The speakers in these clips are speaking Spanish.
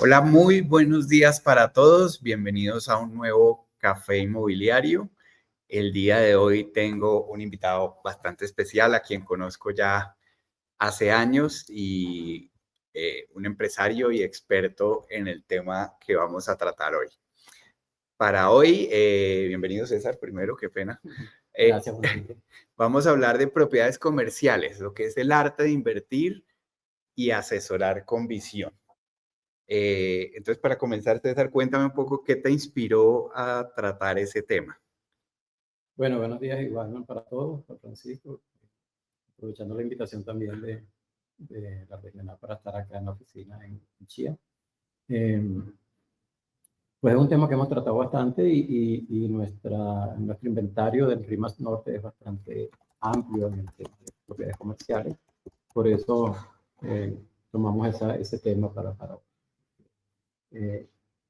Hola, muy buenos días para todos. Bienvenidos a un nuevo café inmobiliario. El día de hoy tengo un invitado bastante especial a quien conozco ya hace años y un empresario y experto en el tema que vamos a tratar hoy. Para hoy, bienvenido César, primero, qué pena. Gracias, Juanito. Vamos a hablar de propiedades comerciales, lo que es el arte de invertir y asesorar con visión. Entonces, para comenzar, César, cuéntame un poco qué te inspiró a tratar ese tema. Bueno, buenos días igual, ¿no? Para todos, para Francisco, aprovechando la invitación también de la regional para estar acá en la oficina en Chía. Pues es un tema que hemos tratado bastante y nuestro inventario del RIMAX Norte es bastante amplio en el tema de propiedades comerciales. Por eso tomamos ese tema para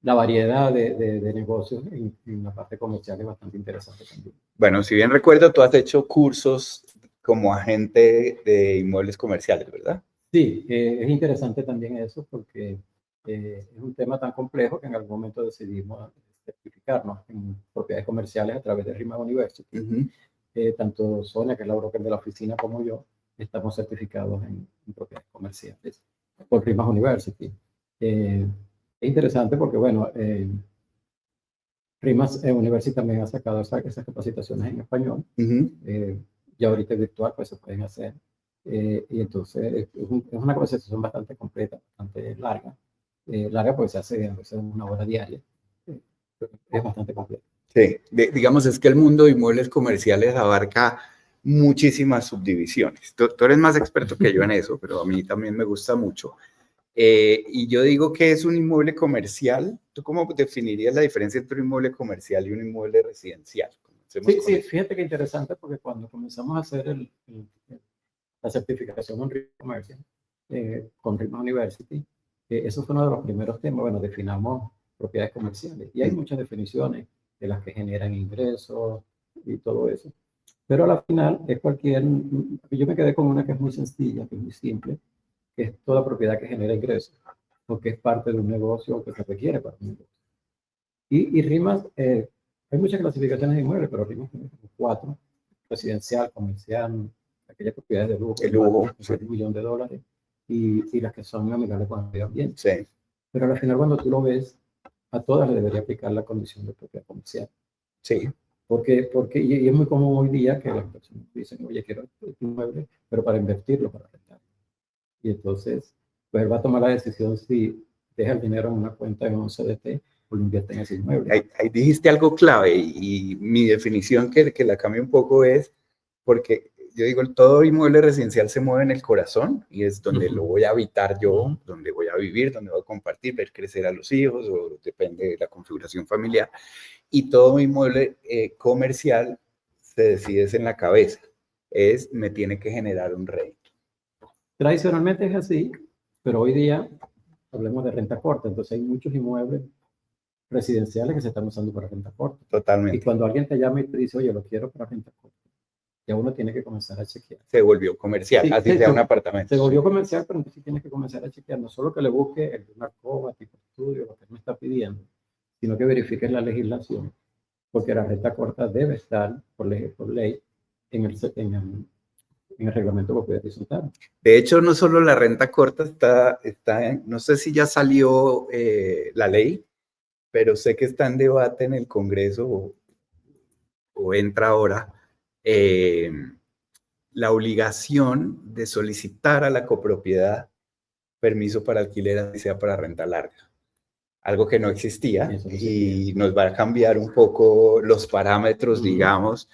la variedad de negocios en la parte comercial es bastante interesante también. Bueno, si bien recuerdo, tú has hecho cursos como agente de inmuebles comerciales, ¿verdad? Sí, es interesante también eso porque es un tema tan complejo que en algún momento decidimos certificarnos en propiedades comerciales a través de RIMAX University. Tanto Sonia, que es la broker de la oficina, como yo, estamos certificados en propiedades comerciales por RIMAX University. Es interesante porque, bueno, RIMAX University también ha sacado esas capacitaciones en español. Ya ahorita virtual, pues se pueden hacer. Y entonces es una conversación bastante completa, bastante larga. Larga porque se hace a veces una hora diaria. Es bastante completa. Sí, digamos, es que el mundo de inmuebles comerciales abarca muchísimas subdivisiones. Tú eres más experto que yo en eso, pero a mí también me gusta mucho. Y yo digo que es un inmueble comercial. ¿Tú cómo definirías la diferencia entre un inmueble comercial y un inmueble residencial? Sí, fíjate que interesante porque cuando comenzamos a hacer la certificación en RIMAX Commercial con RIMAX University, eso fue uno de los primeros temas. Bueno, definamos propiedades comerciales y hay muchas definiciones de las que generan ingresos y todo eso. Pero a la final es yo me quedé con una que es muy sencilla, que es muy simple, que es toda propiedad que genera ingresos, porque es parte de un negocio que se requiere para un negocio. Y RIMAX, hay muchas clasificaciones de inmuebles, pero RIMAX tiene como 4: residencial, comercial, aquellas propiedades de lujo, el lujo, de $1 millón, y las que son amigables con el medio ambiente. Sí. Pero al final, cuando tú lo ves, a todas le debería aplicar la condición de propiedad comercial. Sí. Y es muy común hoy día que las personas dicen, oye, quiero este inmueble, pero para invertirlo, para rentarlo. Y entonces, pues él va a tomar la decisión si deja el dinero en una cuenta en un CDT o lo invierte en ese inmueble. Ahí dijiste algo clave y mi definición que la cambio un poco es porque yo digo, todo inmueble residencial se mueve en el corazón y es donde lo voy a habitar yo, donde voy a vivir, donde voy a compartir, ver crecer a los hijos, o depende de la configuración familiar. Y todo inmueble comercial se decide en la cabeza, me tiene que generar un rédito. Tradicionalmente es así, pero hoy día hablemos de renta corta, entonces hay muchos inmuebles residenciales que se están usando para renta corta. Totalmente. Y cuando alguien te llama y te dice, oye, lo quiero para renta corta, ya uno tiene que comenzar a chequear. Se volvió comercial, Sí, así sea un apartamento. Se volvió comercial, pero entonces tienes que comenzar a chequear, no solo que le busque una alcoba, tipo estudio, lo que él me está pidiendo, sino que verifiques la legislación, porque la renta corta debe estar por ley en el reglamento de propiedad horizontal. De hecho, no solo la renta corta no sé si ya salió la ley, pero sé que está en debate en el Congreso o entra ahora la obligación de solicitar a la copropiedad permiso para alquiler, así sea para renta larga. Algo que no existía y nos va a cambiar un poco los parámetros, digamos,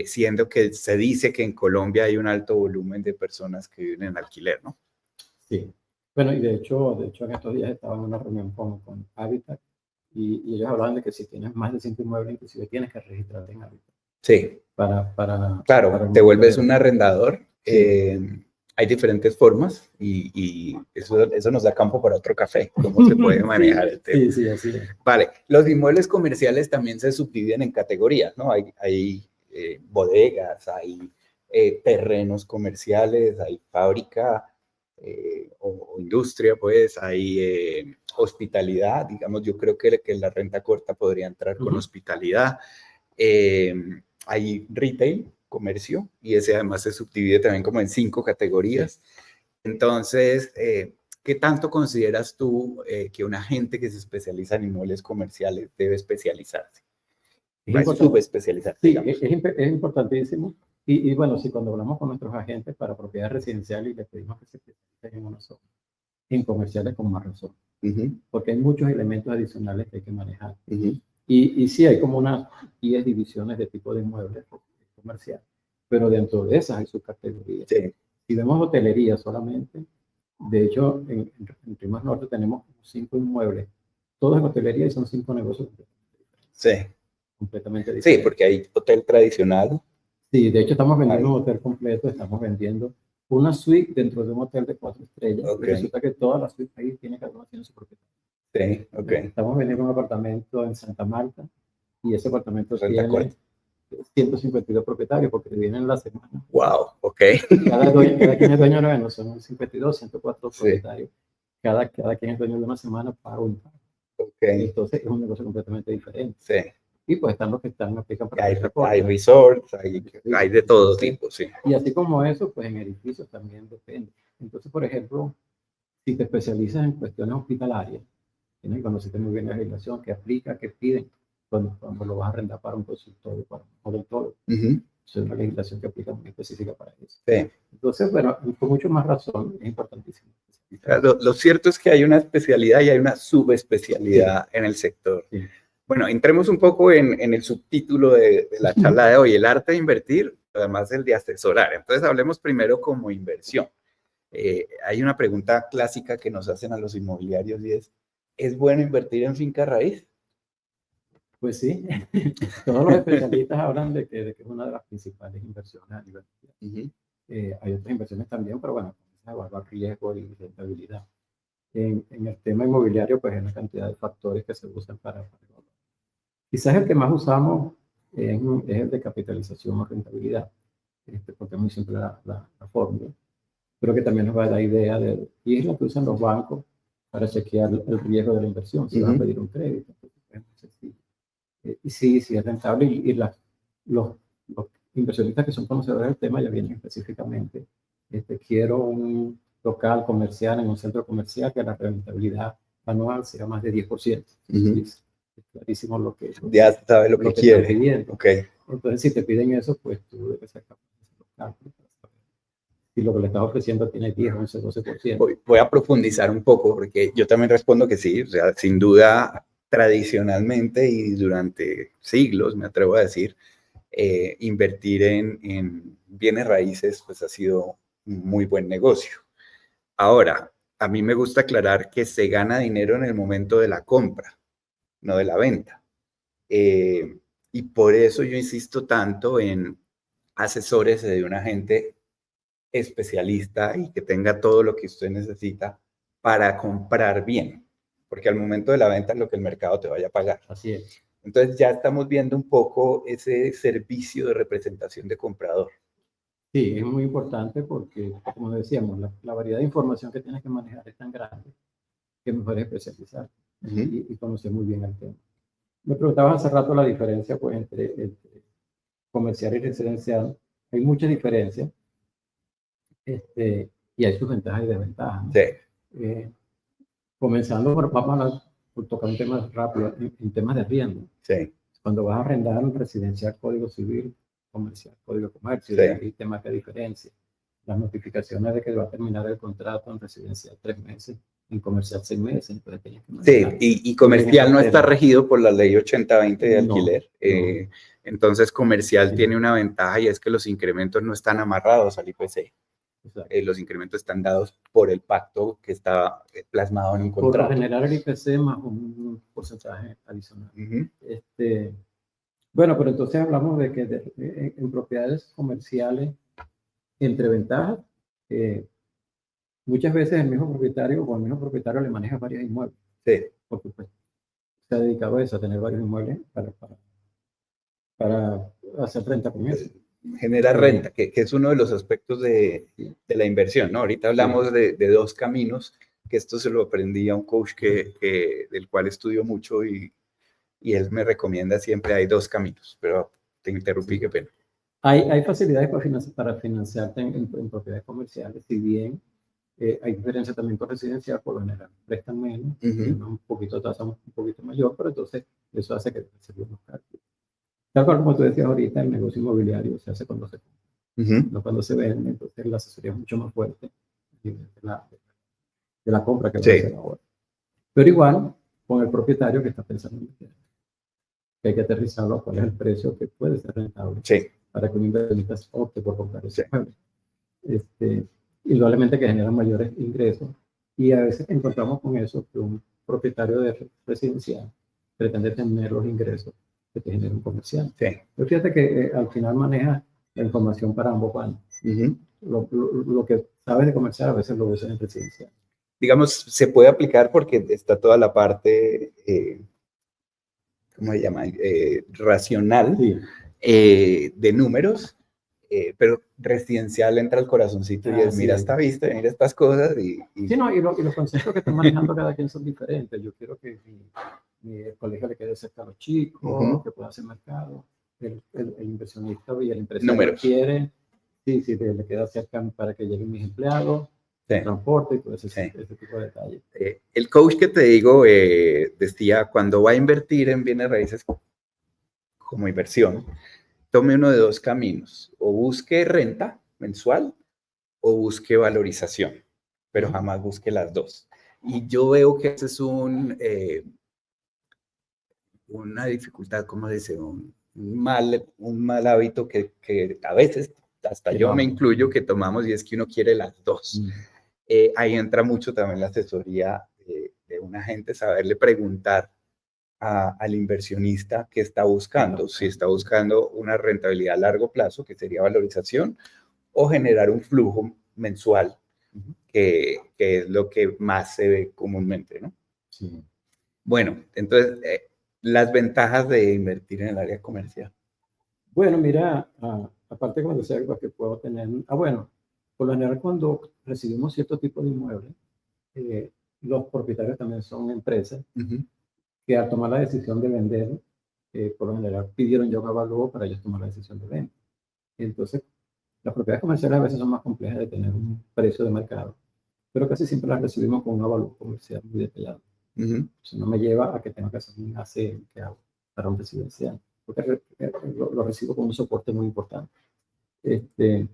siendo que se dice que en Colombia hay un alto volumen de personas que viven en alquiler, ¿no? Sí. Bueno, y de hecho en estos días estaba en una reunión con Habitat y ellos hablaban de que si tienes más de 5 inmuebles, inclusive tienes que registrarte en Habitat. Sí. Claro, te vuelves un arrendador. Sí. Hay diferentes formas y eso nos da campo para otro café, cómo se puede manejar el tema. Sí, así es. Vale, los inmuebles comerciales también se subdividen en categorías, ¿no? Hay bodegas, hay terrenos comerciales, hay fábrica, o industria, pues hay hospitalidad, digamos, yo creo que la renta corta podría entrar con hospitalidad. Hay retail, comercio, y ese además se subdivide también como en 5 categorías. Sí. Entonces, ¿qué tanto consideras tú que un agente que se especializa en inmuebles comerciales debe especializarse? Es subespecializarse. Sí, es importantísimo. Y bueno, si cuando hablamos con nuestros agentes para propiedades residenciales y les pedimos que se especialicen en una zona, en comerciales con más razón. Porque hay muchos elementos adicionales que hay que manejar. Y sí, hay como unas 10 divisiones de tipo de inmuebles comercial, pero dentro de esas hay subcategorías. Sí. Si vemos hotelería solamente, de hecho, en Rimas Norte tenemos 5 inmuebles, todos en hotelería, y son 5 negocios completamente diferentes. Sí, porque hay hotel tradicional. Sí, de hecho estamos vendiendo un hotel completo, estamos vendiendo una suite dentro de un hotel de 4 estrellas. Okay. Y resulta que todas las suites ahí cada una tiene su propietario. Sí, ok. Estamos vendiendo un apartamento en Santa Marta y ese apartamento tiene 152 propietarios porque vienen la semana. Wow, ok. Cada quien es dueño de son 52, 104 propietarios. Cada quien es dueño de una semana para un par. Okay. Entonces es un negocio completamente diferente. Sí. Y pues están los que aplican para hay resorts, hay de todo tipo, sí. Y así como eso, pues en edificios también depende. Entonces, por ejemplo, si te especializas en cuestiones hospitalarias, tienes que conocer muy bien la legislación que aplica, que piden cuando lo vas a arrendar para un consultorio, para un odontólogo. Es una legislación que aplica muy específica para eso. Sí. Entonces, bueno, con mucho más razón, es importantísimo. Lo cierto es que hay una especialidad y hay una subespecialidad en el sector. Sí. Bueno, entremos un poco en el subtítulo de la charla de hoy, el arte de invertir, además el de asesorar. Entonces, hablemos primero como inversión. Hay una pregunta clásica que nos hacen a los inmobiliarios y ¿es bueno invertir en finca raíz? Pues sí, todos los especialistas hablan de que es una de las principales inversiones a nivel mundial. Hay otras inversiones también, pero bueno, comienzan a evaluar riesgo y rentabilidad. En el tema inmobiliario, pues hay una cantidad de factores que se usan para evaluar. Quizás el que más usamos es el de capitalización o rentabilidad, porque es muy simple la fórmula, pero que también nos va a dar la idea y es lo que usan los bancos para chequear el riesgo de la inversión, si van a pedir un crédito. Es muy sencillo. Y sí es rentable y los inversionistas que son conocedores del tema ya vienen específicamente. Quiero un local comercial en un centro comercial que la rentabilidad anual sea más de 10%. Es clarísimo lo que ya sabe lo que quiere. Están pidiendo. Okay. Entonces, si te piden eso, pues tú debes ser capaz de hacer los cálculos. Si lo que le estás ofreciendo tiene 10, 11, 12%. Voy a profundizar un poco porque yo también respondo que sí, o sea, sin duda, tradicionalmente y durante siglos, me atrevo a decir, invertir en bienes raíces pues ha sido un muy buen negocio. Ahora, a mí me gusta aclarar que se gana dinero en el momento de la compra, no de la venta. Y por eso yo insisto tanto en asesores de un agente especialista y que tenga todo lo que usted necesita para comprar bien, porque al momento de la venta es lo que el mercado te vaya a pagar. Así es. Entonces ya estamos viendo un poco ese servicio de representación de comprador. Sí, es muy importante porque, como decíamos, la variedad de información que tienes que manejar es tan grande que mejor es especializar y conocer muy bien el tema. Me preguntabas hace rato la diferencia pues, entre comercial y residencial. Hay muchas diferencias y hay sus ventajas y desventajas, ¿no? Sí. Comenzando por tocar un tema rápido, en temas de arriendo. Sí. Cuando vas a arrendar un residencial, código civil, comercial, código de comercio, sí. Hay temas de diferencia. Las notificaciones de que va a terminar el contrato en residencial 3 meses, en comercial 6 meses. Entonces sí, y comercial no está regido por la ley 8020 de alquiler. No. Entonces, comercial tiene una ventaja y es que los incrementos no están amarrados al IPC. Los incrementos están dados por el pacto que está plasmado en un contrato. Por generar el IPC más un porcentaje adicional. Bueno, pero entonces hablamos de que en propiedades comerciales, entre ventajas, muchas veces el mismo propietario le maneja varios inmuebles. Sí. Porque pues, se ha dedicado a eso, a tener varios inmuebles para hacer renta con eso. Genera renta, que es uno de los aspectos de la inversión, ¿no? Ahorita hablamos de dos caminos, que esto se lo aprendí a un coach del cual estudio mucho y él me recomienda siempre, hay dos caminos, pero te interrumpí, qué pena. Hay facilidades para financiarte en propiedades comerciales, si bien hay diferencia también con residencial, por lo general prestan menos, tienen un poquito tasa un poquito mayor, pero entonces eso hace que se vean los cálculos. Tal cual como tú decías ahorita, el negocio inmobiliario se hace cuando se compra, no cuando se vende, entonces la asesoría es mucho más fuerte de la compra que va a hacer ahora. Pero igual, con el propietario que está pensando en que hay que aterrizarlo a cuál es el precio que puede ser rentable para que un inversionista opte por comprar ese inmueble. Indudablemente que generan mayores ingresos y a veces encontramos con eso que un propietario de residencial pretende tener los ingresos que te genera un comercial. Pero fíjate que al final maneja la información para ambos bandos. Lo que sabes de comercial a veces lo ves en residencial. Digamos, se puede aplicar porque está toda la parte, ¿cómo se llama? Racional de números, pero residencial entra al corazoncito y es, mira esta vista, mira estas cosas. Sí, no, y los conceptos que están manejando cada quien son diferentes. Yo quiero que mi colegio le quede cerca a los chicos, que pueda hacer mercado. El inversionista y el empresario quiere, le queda cerca para que lleguen mis empleados, transporte y todo ese tipo de detalles. El coach que te digo decía, cuando va a invertir en bienes raíces como inversión, tome uno de dos caminos, o busque renta mensual o busque valorización, pero jamás busque las dos. Y yo veo que ese es una dificultad, ¿cómo dice? Un mal hábito que a veces, hasta yo me incluyo, que tomamos, y es que uno quiere las dos. Ahí entra mucho también la asesoría de un agente, saberle preguntar al inversionista qué está buscando, si está buscando una rentabilidad a largo plazo, que sería valorización, o generar un flujo mensual, que es lo que más se ve comúnmente, ¿no? Sí. Bueno, entonces, las ventajas de invertir en el área comercial. Bueno, mira, aparte cuando sea algo que puedo tener, bueno, por lo general cuando recibimos cierto tipo de inmuebles, los propietarios también son empresas que al tomar la decisión de vender, por lo general pidieron yo un avalúo para ellos tomar la decisión de venta. Entonces, las propiedades comerciales a veces son más complejas de tener un precio de mercado, pero casi siempre las recibimos con un avalúo comercial muy detallado. Eso no me lleva a que tenga que hacer un AC que hago para un residencial, porque lo recibo con un soporte muy importante. Desde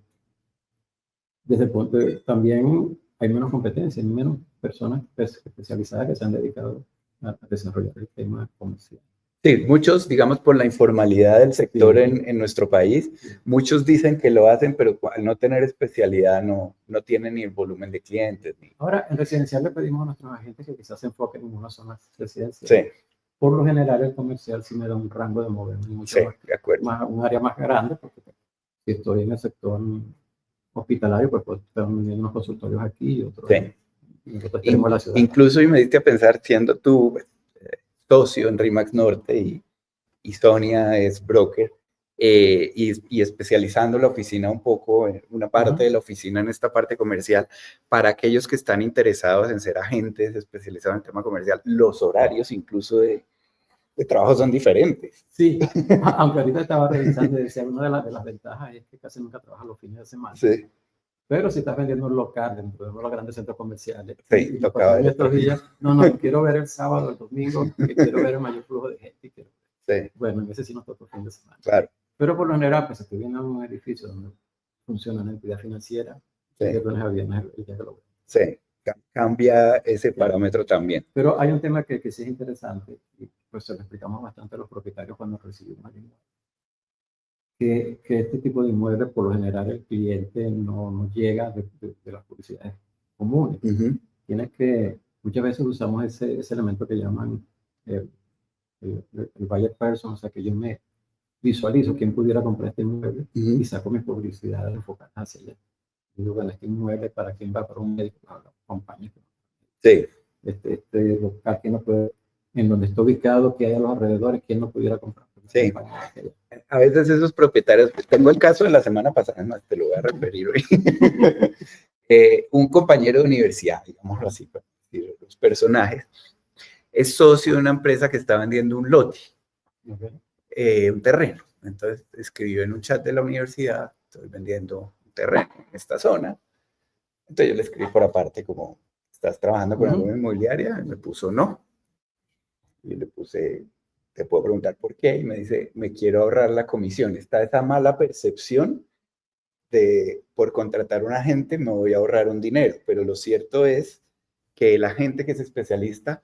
el punto de también hay menos competencia, hay menos personas especializadas que se han dedicado a desarrollar el tema comercial. Sí, muchos, digamos, por la informalidad del sector en nuestro país, muchos dicen que lo hacen, pero al no tener especialidad no tienen ni el volumen de clientes. Ahora, en residencial le pedimos a nuestros agentes que quizás se enfoquen en una zona residencial. Sí. Por lo general, el comercial sí me da un rango de moverme mucho más, un área más grande, porque si estoy en el sector hospitalario, pues puedo estar vendiendo unos consultorios aquí y otros en otro extremo de la ciudad. Incluso, y me diste a pensar, siendo tú socio en RIMAX Norte y Sonia es broker, y especializando la oficina un poco, una parte de la oficina en esta parte comercial, para aquellos que están interesados en ser agentes especializados en el tema comercial, los horarios incluso de trabajo son diferentes. Sí, aunque ahorita estaba revisando y decía, una de las ventajas es que casi nunca trabajas los fines de semana. Sí. Pero si estás vendiendo un local dentro de los grandes centros comerciales, sí, y tocaba estos días, no, quiero ver el sábado, el domingo, que quiero ver el mayor flujo de gente. Sí. Bueno, en ese sí nos toca el fin de semana. Claro. Pero por lo general, pues estoy viendo un edificio donde funciona una entidad financiera, de lunes a viernes el día que lo veo. Sí, cambia ese parámetro también. Pero hay un tema que sí es interesante, y pues se lo explicamos bastante a los propietarios cuando recibimos el inmueble. Que este tipo de inmuebles, por lo general, el cliente no llega de las publicidades comunes. Tienes que, muchas veces usamos ese elemento que llaman el buyer person, o sea, que yo me visualizo quién pudiera comprar este inmueble y saco mis publicidades enfocadas hacia allá. Digo, bueno, este inmueble para quién va, para un médico, para la compañía. Sí. Este local, quién no puede, en donde está ubicado, que hay a los alrededores, quién no pudiera comprar. Sí. A veces esos propietarios, tengo el caso de la semana pasada, además te lo voy a referir hoy. Un compañero de universidad, digámoslo así, para decir los personajes, es socio de una empresa que está vendiendo un lote, un terreno. Entonces escribió en un chat de la universidad, estoy vendiendo un terreno en esta zona. Entonces yo le escribí por aparte como, ¿estás trabajando con alguna inmobiliaria? Y me puso no. Y le puse, te puedo preguntar por qué. Y me dice, me quiero ahorrar la comisión. Está esa mala percepción de por contratar a un agente me voy a ahorrar un dinero. Pero lo cierto es que la gente que se especializa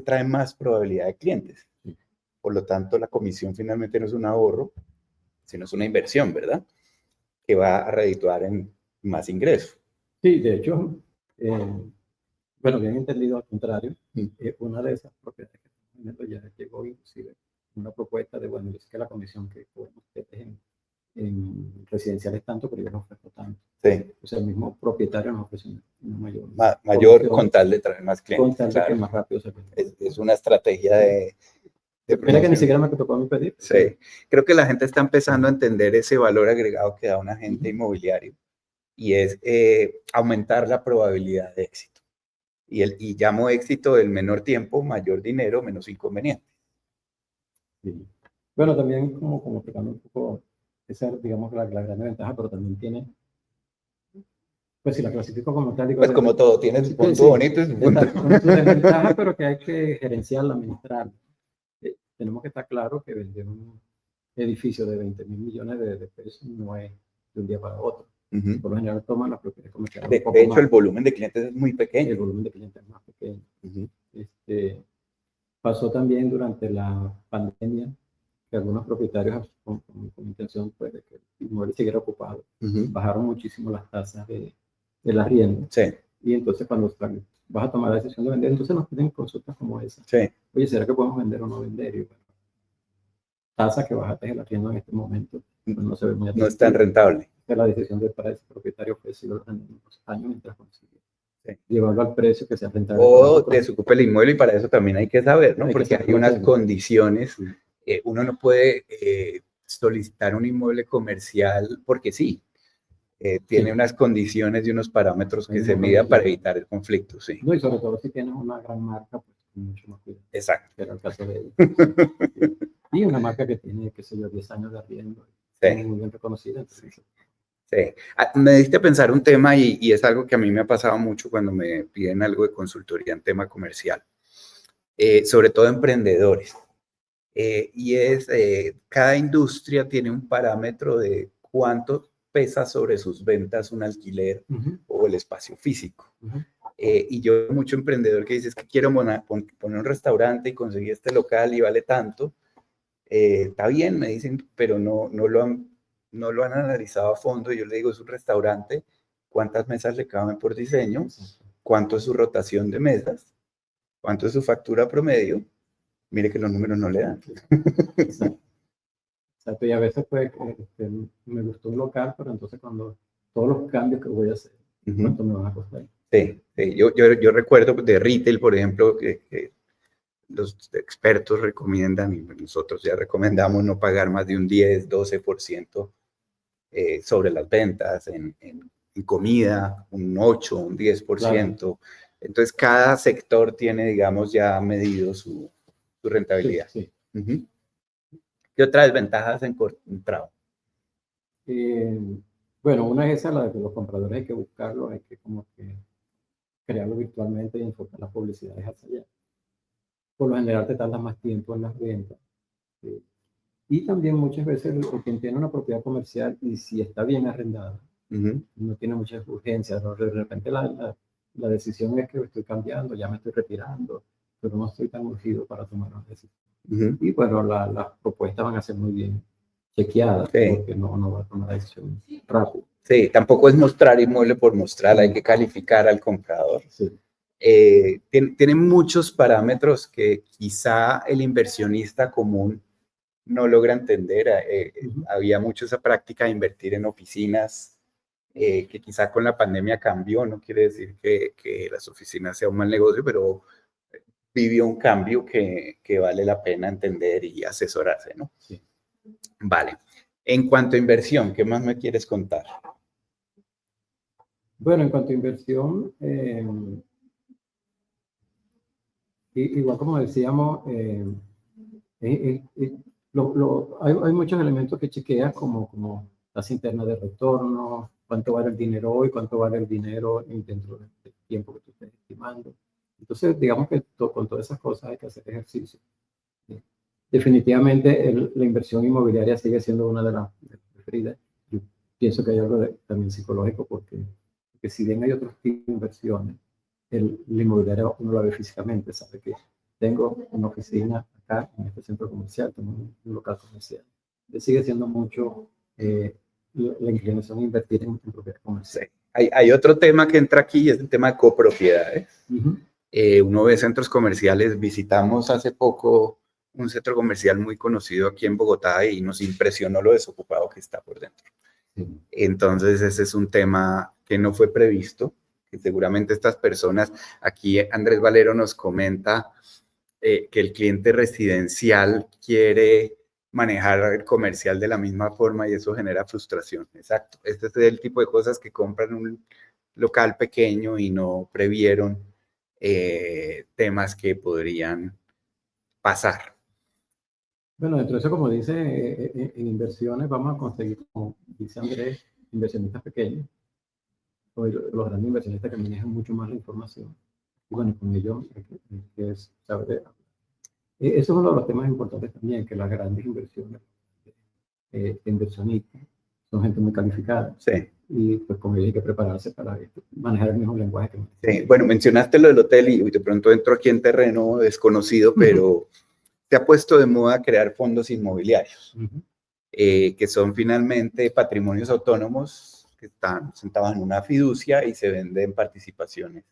trae más probabilidad de clientes. Por lo tanto, la comisión finalmente no es un ahorro, sino es una inversión, ¿verdad? Que va a redituar en más ingresos. Sí, de hecho, bueno, bien entendido al contrario, una de esas propiedades que estamos viendo ya llegó inclusive una propuesta de, bueno, yo sé que la comisión que cobran ustedes en residenciales tanto, pero yo no ofrezco tanto. Sí. O sea, el mismo propietario nos ofrece una mayor con tal de traer más clientes. Con tal de que más rápido se es una estrategia de Mira que ni siquiera me tocó a mí pedir. Sí, creo que la gente está empezando a entender ese valor agregado que da un agente inmobiliario y es aumentar la probabilidad de éxito. Y llamo éxito el menor tiempo, mayor dinero, menos inconveniente. Sí. Bueno, también como explicando un poco, esa digamos la gran ventaja, pero también tiene, pues si la clasifico como tal, digo, pues como todo, tiene su punto bonito y su punto. Su desventaja, pero que hay que gerenciarla, administrarla. Tenemos que estar claro que vender un edificio de 20 mil millones de pesos no es de un día para otro. Por lo general toman las propiedades comerciales. De hecho, más. El volumen de clientes es muy pequeño. El volumen de clientes es más pequeño. Pasó también durante la pandemia que algunos propietarios con intención pues, de que el inmueble siguiera ocupado, bajaron muchísimo las tasas del arriendo. Sí. Y entonces cuando vas a tomar la decisión de vender, entonces nos piden consultas como esa. Sí. Oye, ¿será que podemos vender o no vender? Y bueno, tasa que bajaste el arriendo en este momento pues no se ve muy atractiva. No es tan rentable. La decisión para ese propietario fue si lo venden en unos años mientras consigue. Sí. Llevarlo al precio que sea rentable. O desocupe el inmueble y para eso también hay que saber, ¿no? Porque hay unas condiciones. Uno no puede solicitar un inmueble comercial porque sí. Tiene unas condiciones y unos parámetros que se midan para evitar el conflicto, sí. No, y sobre todo si tienes una gran marca, pues mucho más cuidado. Exacto. Que era el caso de ellos. Y una marca que tiene, qué sé yo, 10 años de arriendo. Sí. Muy bien reconocida. Entonces, sí. Me diste a pensar un tema y es algo que a mí me ha pasado mucho cuando me piden algo de consultoría en tema comercial, sobre todo emprendedores. Y es, cada industria tiene un parámetro de cuánto pesa sobre sus ventas un alquiler o el espacio físico. Y yo mucho emprendedor que dice es que quiero poner un restaurante y conseguir este local y vale tanto. Está bien, me dicen, pero no lo han analizado a fondo. Y yo le digo, es un restaurante, ¿cuántas mesas le caben por diseño? ¿Cuánto es su rotación de mesas? ¿Cuánto es su factura promedio? Mire que los números no le dan. Exacto, y a veces pues me gustó un local, pero entonces cuando todos los cambios que voy a hacer, ¿cuánto me van a costar? Sí, sí. Yo recuerdo de retail, por ejemplo, que los expertos recomiendan, y nosotros ya recomendamos no pagar más de un 10, 12% sobre las ventas, en comida, un 8, un 10%. Claro. Entonces, cada sector tiene, digamos, ya medido su rentabilidad. Sí, sí. ¿Qué otras desventajas has encontrado? Bueno, una es esa, la de que los compradores hay que buscarlo, hay que como que crearlo virtualmente y enfocar las publicidades hacia allá. Por lo general te tardas más tiempo en las ventas. Y también muchas veces quien tiene una propiedad comercial y si está bien arrendada, no tiene muchas urgencias, ¿no? De repente la decisión es que estoy cambiando, ya me estoy retirando, pero no estoy tan urgido para tomar una decisión. Y bueno, las propuestas van a ser muy bien chequeadas, porque no va a tomar la decisión rápido. Sí, tampoco es mostrar inmueble por mostrar, hay que calificar al comprador. Sí. Tiene muchos parámetros que quizá el inversionista común no logra entender. Había mucho esa práctica de invertir en oficinas, que quizá con la pandemia cambió. No quiere decir que las oficinas sea un mal negocio, pero vivió un cambio que vale la pena entender y asesorarse, ¿no? Sí. Vale. En cuanto a inversión, ¿qué más me quieres contar? Bueno, en cuanto a inversión, igual como decíamos, hay muchos elementos que chequeas como tasa interna de retorno, cuánto vale el dinero hoy, cuánto vale el dinero dentro del tiempo que tú estés estimando. Entonces, digamos que con todas esas cosas hay que hacer ejercicio. Definitivamente la inversión inmobiliaria sigue siendo una de las preferidas. Yo pienso que hay algo también psicológico porque si bien hay otros tipos de inversiones, la inmobiliaria uno la ve físicamente, sabe que tengo una oficina acá en este centro comercial, tengo un local comercial. Sigue siendo mucho la inclinación a invertir en propiedades comerciales. Hay otro tema que entra aquí y es el tema de copropiedades. Uno ve centros comerciales, visitamos hace poco un centro comercial muy conocido aquí en Bogotá y nos impresionó lo desocupado que está por dentro. Entonces ese es un tema que no fue previsto, que seguramente estas personas, aquí Andrés Valero nos comenta que el cliente residencial quiere manejar el comercial de la misma forma y eso genera frustración. Exacto, este es el tipo de cosas que compran un local pequeño y no previeron temas que podrían pasar. Bueno, dentro de eso, como dice, en inversiones vamos a conseguir, como dice Andrés, inversionistas pequeños, o los grandes inversionistas que manejan mucho más la información. Y bueno, con ellos que es saber. Eso es uno de los temas importantes también, que las grandes inversiones, inversionistas, son gente muy calificada. Sí. Y pues con ellos hay que prepararse para manejar el mismo lenguaje que sí. Bueno, mencionaste lo del hotel y de pronto entro aquí en terreno desconocido, pero se ha puesto de moda crear fondos inmobiliarios, que son finalmente patrimonios autónomos que están sentados en una fiducia y se venden participaciones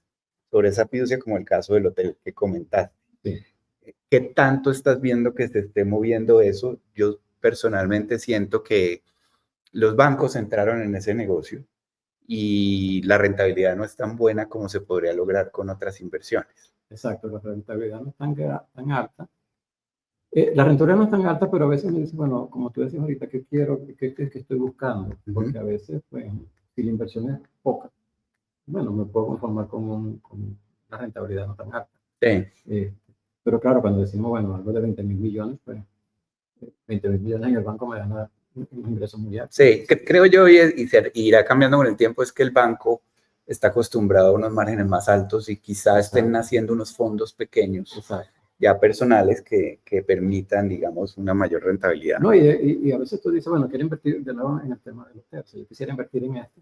sobre esa fiducia, como el caso del hotel que comentaste. Sí. ¿Qué tanto estás viendo que se esté moviendo eso? Yo personalmente siento que los bancos entraron en ese negocio y la rentabilidad no es tan buena como se podría lograr con otras inversiones. Exacto, la rentabilidad no es tan alta. La rentabilidad no es tan alta, pero a veces me dicen, bueno, como tú decías ahorita, ¿qué quiero? ¿Qué estoy buscando? Porque a veces, pues, si la inversión es poca, bueno, me puedo conformar con una rentabilidad no tan alta. Sí. Pero claro, cuando decimos, bueno, algo de 20 mil millones, pues 20 mil millones en el banco me dan un ingreso muy alto. Sí, creo yo, y irá cambiando con el tiempo, es que el banco está acostumbrado a unos márgenes más altos y quizás estén naciendo unos fondos pequeños, ya personales, que permitan, digamos, una mayor rentabilidad. No, y a veces tú dices, bueno, quiero invertir de nuevo en el tema de los tercios, yo quisiera invertir en esto,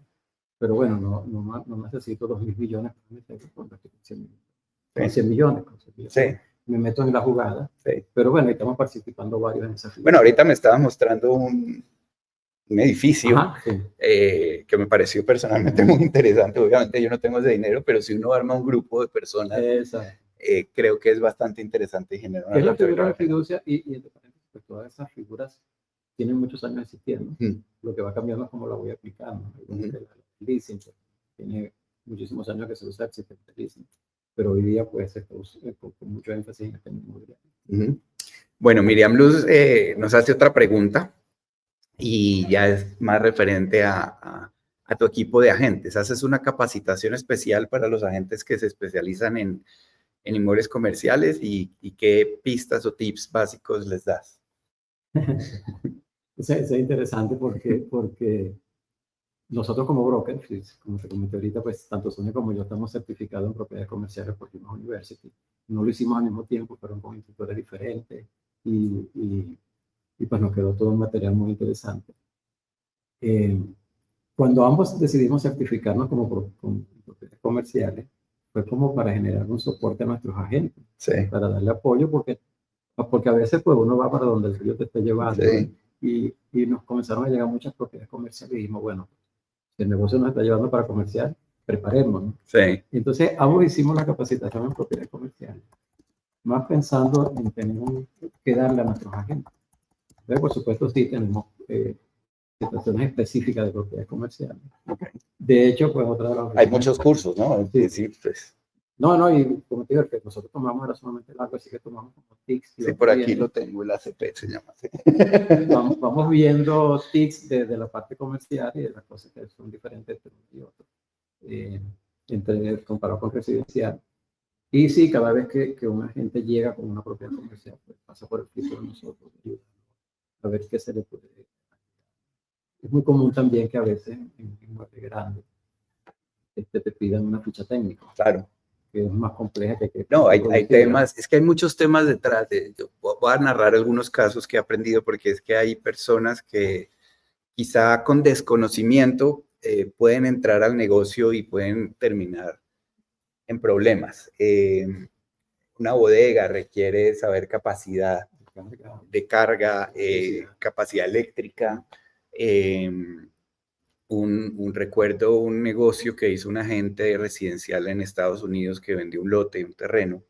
pero bueno, no necesito 2.000 millones para invertir con 100 millones. Sí. Me meto en la jugada, pero bueno, estamos participando varios en esa figura. Bueno, ahorita me estabas mostrando un edificio que me pareció personalmente muy interesante. Obviamente yo no tengo ese dinero, pero si uno arma un grupo de personas, creo que es bastante interesante y genera una... Es la figura de fiducia y pues todas esas figuras tienen muchos años existiendo. Lo que va cambiando es cómo la voy aplicando. El leasing tiene muchísimos años que se usa el sistema de leasing, pero hoy día pues se usa con mucho énfasis en el tema inmobiliario. Bueno, Miriam Luz nos hace otra pregunta y ya es más referente a tu equipo de agentes. ¿Haces una capacitación especial para los agentes que se especializan en inmuebles comerciales y qué pistas o tips básicos les das? Es interesante porque nosotros como brokers, como te comenté ahorita, pues tanto Sonia como yo estamos certificados en propiedades comerciales por Rimos University. No lo hicimos al mismo tiempo, fueron con instructores diferentes y pues nos quedó todo un material muy interesante. Cuando ambos decidimos certificarnos como propiedades comerciales, fue como para generar un soporte a nuestros agentes, para darle apoyo, porque a veces pues uno va para donde el río te está llevando, y nos comenzaron a llegar muchas propiedades comerciales y dijimos, bueno, si el negocio nos está llevando para comercial, preparémonos. Entonces ambos hicimos la capacitación en propiedades comerciales, más pensando en tener que darle a nuestros agentes. Entonces, por supuesto, sí tenemos situaciones específicas de propiedades comerciales. De hecho, pues otra de las... Hay muchos cursos, ¿no? Sí, pues. No, y como te digo, que nosotros tomamos era sumamente largo, así que tomamos como tics. Sí, por aquí lo tengo, el ACP se llama así. Vamos viendo tics de la parte comercial y de las cosas que son diferentes entre uno y otro, comparado con residencial. Y sí, cada vez que un agente llega con una propiedad comercial, pues pasa por el filtro de nosotros, a ver qué se le puede. Es muy común también que a veces en inmuebles grandes te pidan una ficha técnica. Claro. Que es más compleja que no, hay temas, es que hay muchos temas detrás. Voy a narrar algunos casos que he aprendido porque es que hay personas que quizá con desconocimiento pueden entrar al negocio y pueden terminar en problemas. Una bodega requiere saber capacidad de carga, capacidad eléctrica. Recuerdo un negocio que hizo un agente residencial en Estados Unidos que vendió un lote, un terreno,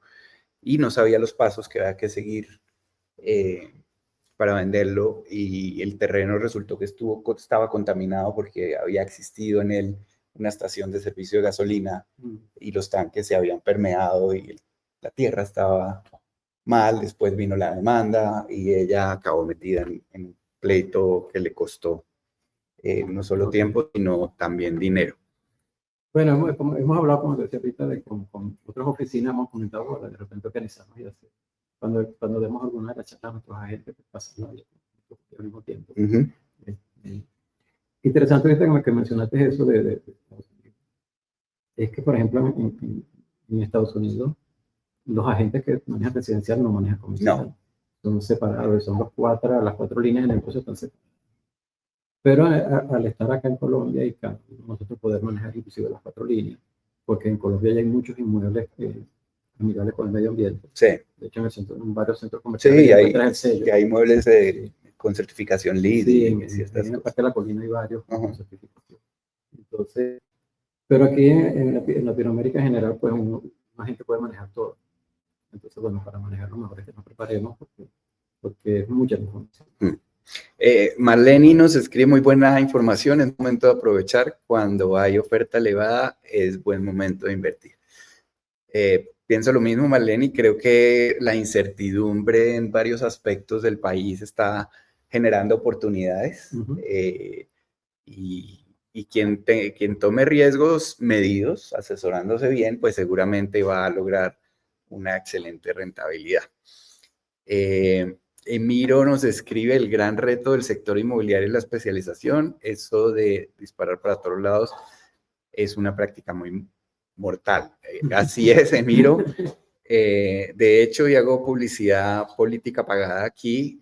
y no sabía los pasos que había que seguir para venderlo, y el terreno resultó que estaba contaminado porque había existido en él una estación de servicio de gasolina y los tanques se habían permeado y la tierra estaba mal. Después vino la demanda y ella acabó metida en un pleito que le costó no solo tiempo, sino también dinero. Bueno, hemos hablado, como te decía ahorita, con otras oficinas, hemos comentado, bueno, de repente organizamos y así. Cuando demos alguna de las charlas a nuestros agentes, que pasan al mismo tiempo. Interesante que mencionaste eso de Estados Unidos. Es que, por ejemplo, en Estados Unidos, los agentes que manejan residencial no manejan comercial. No. Son separados, son las cuatro líneas de negocio están separadas. Pero al estar acá en Colombia y nosotros poder manejar inclusive las cuatro líneas, porque en Colombia ya hay muchos inmuebles amigables con el medio ambiente. Sí. De hecho, en varios centros comerciales sí, el sello. Y hay inmuebles con certificación LEED. Sí, en el Parque de la Colina hay varios con certificación. Entonces, pero aquí en Latinoamérica en general, pues una gente puede manejar todo. Entonces, bueno, para manejarlo mejor es que nos preparemos porque es mucha información. Marlene nos escribe muy buena información, es momento de aprovechar. Cuando hay oferta elevada, es buen momento de invertir. Pienso lo mismo, Marlene, y creo que la incertidumbre en varios aspectos del país está generando oportunidades. Y quien tome riesgos medidos, asesorándose bien, pues seguramente va a lograr una excelente rentabilidad. Emiro nos escribe: el gran reto del sector inmobiliario es la especialización. Eso de disparar para todos lados es una práctica muy mortal. Así es, Emiro. De hecho, y hago publicidad política pagada aquí,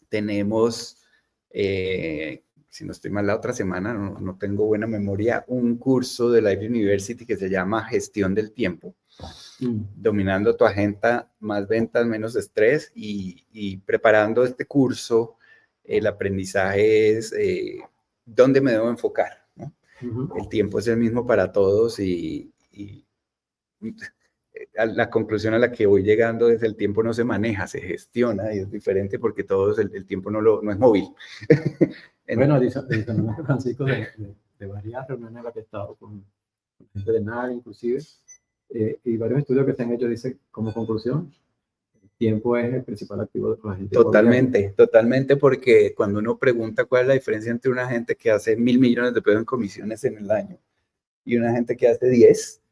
tenemos, si no estoy mal, la otra semana, no tengo buena memoria, un curso de Life University que se llama Gestión del Tiempo. Dominando tu agenda, más ventas, menos estrés, y preparando este curso, el aprendizaje es dónde me debo enfocar, ¿no? El tiempo es el mismo para todos y la conclusión a la que voy llegando es: el tiempo no se maneja, se gestiona, y es diferente porque el tiempo no es móvil. Bueno, adicionalmente, Francisco, de varias reuniones en las que he estado con gente de NAR, inclusive, y varios estudios que se han hecho, dicen como conclusión, el tiempo es el principal activo de la gente. Totalmente, porque cuando uno pregunta cuál es la diferencia entre una gente que hace 1.000 millones de pesos en comisiones en el año y una gente que hace 10,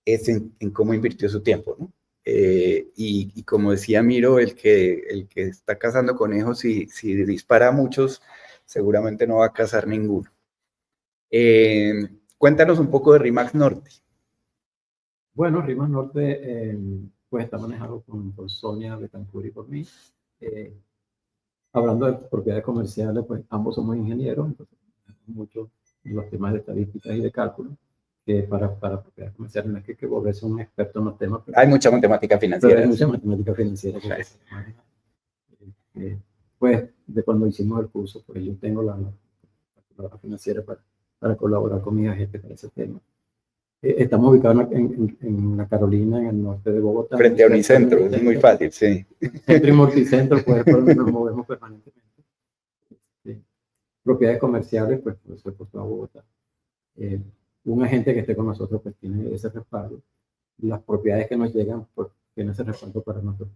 es en cómo invirtió su tiempo, ¿no? Y como decía Miro, el que está cazando conejos, si dispara a muchos, seguramente no va a cazar ninguno. Cuéntanos un poco de RE/MAX Norte. Bueno, RE/MAX Norte pues está manejado por Sonia Betancourt y por mí. Hablando de propiedades comerciales, pues ambos somos ingenieros, entonces muchos los temas de estadísticas y de cálculo, que para propiedades comerciales no es que hay que volverse un experto en los temas. Hay mucha matemática financiera. Pero hay mucha matemática financiera que se maneja. Pues de cuando hicimos el curso, pues yo tengo la financiera para colaborar con mis agentes para ese tema. Estamos ubicados en la Carolina, en el norte de Bogotá. Frente a Unicentro, es muy fácil, sí. Centro y Multicentro, pues nos movemos permanentemente. Propiedades comerciales, pues por eso he puesto a Bogotá. Un agente que esté con nosotros, pues tiene ese respaldo. las propiedades que nos llegan tienen ese respaldo para nuestros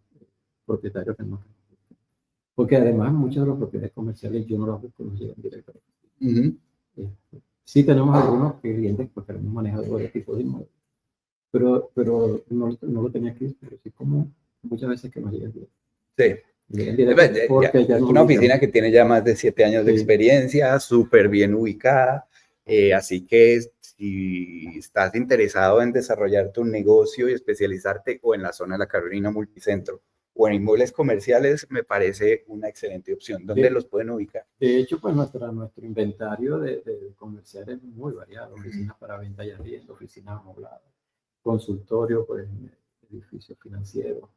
propietarios que no. Porque además muchas de las propiedades comerciales yo no las busco, nos llegan directamente. Sí tenemos algunos clientes pues, que hemos manejado varios tipos de inmuebles, pero no lo tenía aquí, pero sí como muchas veces que nos llegan directo. Sí. Porque ya es una oficina que tiene ya más de 7 años de experiencia, súper bien ubicada, así que si estás interesado en desarrollar tu negocio y especializarte o en la zona de la Carolina Multicentro o en inmuebles comerciales, me parece una excelente opción. ¿Dónde los pueden ubicar? De hecho, pues nuestro inventario de comerciales es muy variado, oficinas para venta y arriendo, oficinas amobladas, consultorio, pues edificios financieros,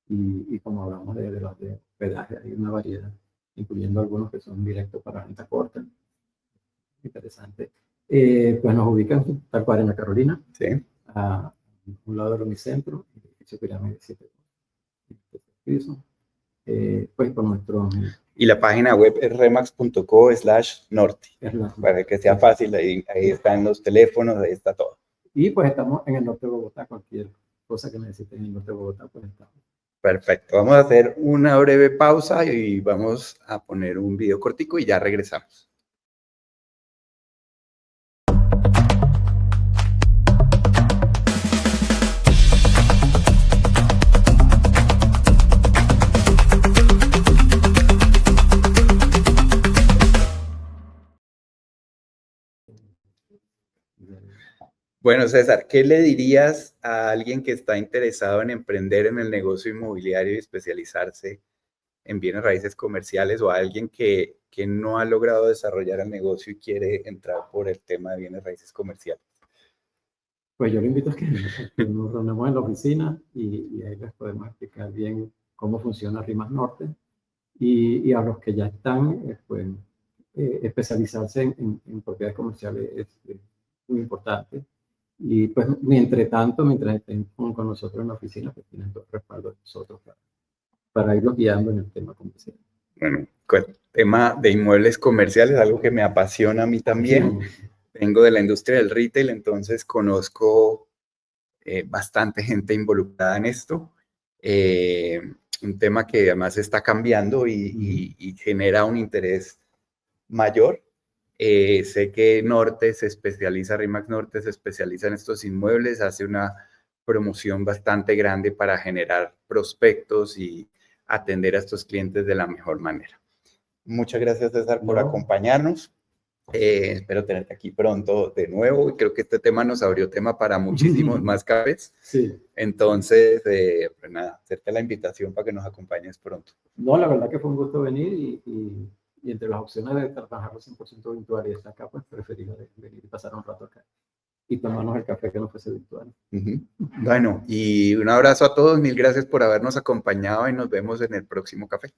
y como hablamos de los de hospedaje, hay una variedad, incluyendo algunos que son directos para venta corta. Interesante. Pues nos ubican tal cual en la Carolina, sí, a un lado del Unicentro, edificio Pirámide 7 piso, pues con nuestro... Y la página web es remax.co/norte, para que sea fácil, ahí están los teléfonos, ahí está todo. Y pues estamos en el norte de Bogotá, cualquier cosa que necesiten en el norte de Bogotá, pues estamos. Perfecto, vamos a hacer una breve pausa y vamos a poner un video cortico y ya regresamos. Bueno, César, ¿qué le dirías a alguien que está interesado en emprender en el negocio inmobiliario y especializarse en bienes raíces comerciales, o a alguien que no ha logrado desarrollar el negocio y quiere entrar por el tema de bienes raíces comerciales? Pues yo le invito a que nos reunamos en la oficina y ahí les podemos explicar bien cómo funciona RIMAX Norte, y a los que ya están, pues especializarse en propiedades comerciales es muy importante. Y pues mientras estén con nosotros en la oficina, pues tienen todo el respaldo de nosotros para irlos guiando en el tema comercial. Bueno, el tema de inmuebles comerciales es algo que me apasiona a mí también. Sí. Vengo de la industria del retail, entonces conozco bastante gente involucrada en esto. Un tema que además está cambiando y genera un interés mayor. Sé que Norte se especializa, RIMAX Norte se especializa en estos inmuebles, hace una promoción bastante grande para generar prospectos y atender a estos clientes de la mejor manera. Muchas gracias, César, por acompañarnos. Espero tenerte aquí pronto de nuevo, y creo que este tema nos abrió tema para muchísimos más cafés. Sí. Entonces, pues nada, hacerte la invitación para que nos acompañes pronto. No, la verdad que fue un gusto venir, y entre las opciones de trabajarlo 100% virtual y estar acá, pues preferí venir y pasar un rato acá y tomarnos el café que no fuese virtual. Bueno, y un abrazo a todos, mil gracias por habernos acompañado y nos vemos en el próximo café.